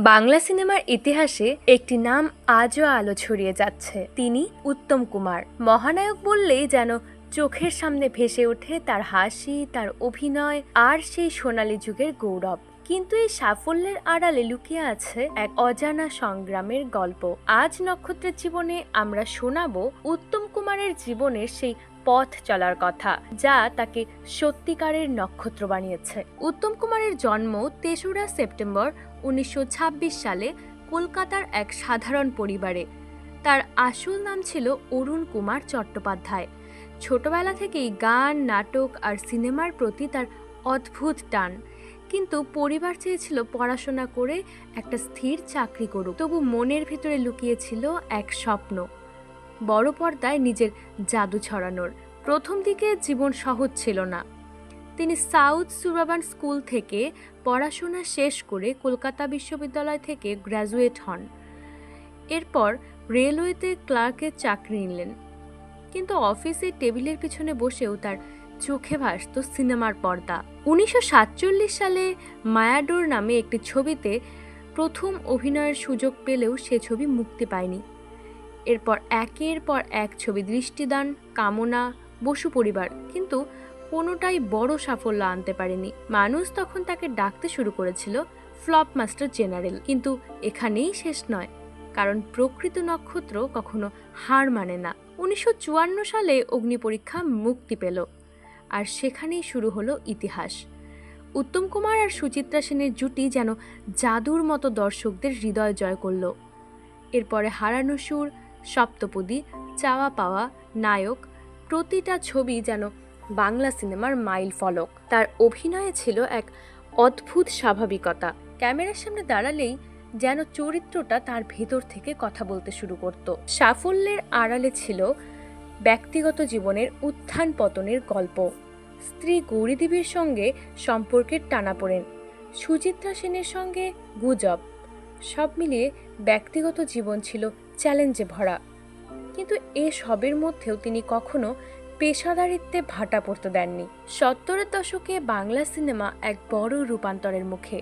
বাংলা সিনেমার ইতিহাসে একটি নাম আজও আলো ছড়িয়ে যাচ্ছে। তিনি উত্তম কুমার। মহানায়ক বললেই যেন চোখের সামনে ভেসে ওঠে তার হাসি, তার অভিনয় আর সেই সোনালী যুগের গৌরব। কিন্তু এই সাফল্যের আড়ালে লুকিয়ে আছে এক অজানা সংগ্রামের গল্প। আজ নক্ষত্রের জীবনে আমরা শোনাবো উত্তম কুমারের জীবনের সেই পথ চলার কথা, যা তাকে সত্যিকারের নক্ষত্র বানিয়েছে। উত্তম কুমারের জন্ম ৩রা সেপ্টেম্বর ১৯২৬ সালে কলকাতার এক সাধারণ পরিবারে। তার আসল নাম ছিল অরুণ কুমার চট্টোপাধ্যায়। ছোটবেলা থেকেই গান, নাটক আর সিনেমার প্রতি তার অদ্ভুত টান। কিন্তু পরিবার চেয়েছিল পড়াশোনা করে একটা স্থির চাকরি করুক। তবু মনের ভিতরে লুকিয়েছিল এক স্বপ্ন, বড় পর্দায় নিজের জাদু ছড়ানোর। প্রথম দিকে জীবন সহজ ছিল না। তিনি সাউথ সুবারবান স্কুল থেকে পড়াশোনা শেষ করে কলকাতা বিশ্ববিদ্যালয় থেকে গ্র্যাজুয়েট হন। এরপর রেলওয়েতে ক্লার্কের চাকরি নিলেন। কিন্তু অফিসের টেবিলের পিছনে বসেও তার চোখে ভাসত সিনেমার পর্দা। ১৯৪৭ সালে মায়াডোর নামে একটি ছবিতে প্রথম অভিনয়ের সুযোগ পেলেও সে ছবি মুক্তি পায়নি। এরপর একের পর এক ছবি, দৃষ্টিদান, কামনা, বসু পরিবার, কিন্তু কোনোটাই বড় সাফল্য আনতে পারেনি। মানুষ তখন তাকে ডাকতে শুরু করেছিল ফ্লপ মাস্টার জেনারেল। কিন্তু এখানেই শেষ নয়, কারণ প্রকৃত নক্ষত্র কখনো হার মানে না। ১৯৫৪ সালে অগ্নিপরীক্ষা মুক্তি পেল, আর সেখানেই শুরু হলো ইতিহাস। উত্তম কুমার আর সুচিত্রা সেনের জুটি যেন জাদুর মতো দর্শকদের হৃদয় জয় করল। এরপরে হারানো সুর, সপ্তপদী, চাওয়া পাওয়া, নায়ক, প্রতিটা ছবি যেন বাংলা সিনেমার মাইল ফলক। তার অভিনয়ে ছিল এক অদ্ভুত স্বাভাবিকতা। ক্যামেরার সামনে দাঁড়ালেই যেন চরিত্রটা তার ভেতর থেকে কথা বলতে শুরু করত। সাফল্যের আড়ালে ছিল ব্যক্তিগত জীবনের উত্থান পতনের গল্প। স্ত্রী গৌরীদেবীর সঙ্গে সম্পর্কের টানাপোড়েন, সুচিত্রা সেনের সঙ্গে গুজব, সব মিলিয়ে ব্যক্তিগত জীবন ছিল চ্যালেঞ্জে ভরা। কিন্তু সবের মধ্যেও তিনি কখনো পেশাদারিত্বে ভাটা পড়তে দেননি। ৭০-এর দশকে বাংলা সিনেমা এক বড় রূপান্তরের মুখে।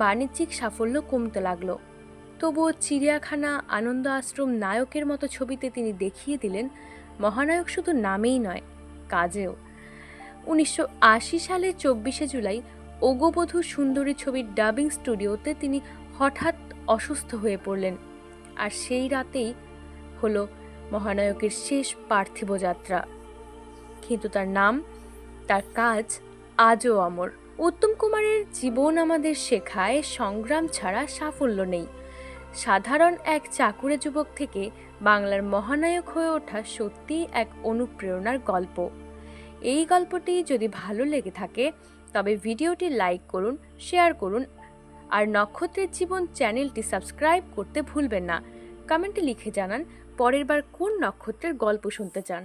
বাণিজ্যিক সাফল্য কমতে লাগলো। তবুও চিড়িয়াখানা, আনন্দ আশ্রম, নায়কের মতো ছবিতে তিনি দেখিয়ে দিলেন মহানায়ক শুধু নামেই নয়, কাজেও। ১৯৮০ সালের ২৪শে জুলাই ওগোবধূ সুন্দরী ছবির ডাবিং স্টুডিওতে তিনি হঠাৎ অসুস্থ হয়ে পড়লেন। আর সেই রাতেই হলো মহানায়কের শেষ পার্থিব যাত্রা। কিন্তু তার নাম, তার কাজ আজও অমর। উত্তম কুমারের জীবন আমাদের শেখায় সংগ্রাম ছাড়া সাফল্য নেই। সাধারণ এক চাকুরে যুবক থেকে বাংলার মহানায়ক হয়ে ওঠা সত্যি এক অনুপ্রেরণার গল্প। এই গল্পটি যদি ভালো লেগে থাকে তবে ভিডিওটি লাইক করুন, শেয়ার করুন, আর নক্ষত্রের জীবন চ্যানেলটি সাবস্ক্রাইব করতে ভুলবেন না। কমেন্টে লিখে জানান পরের বার কোন নক্ষত্রের গল্প শুনতে চান।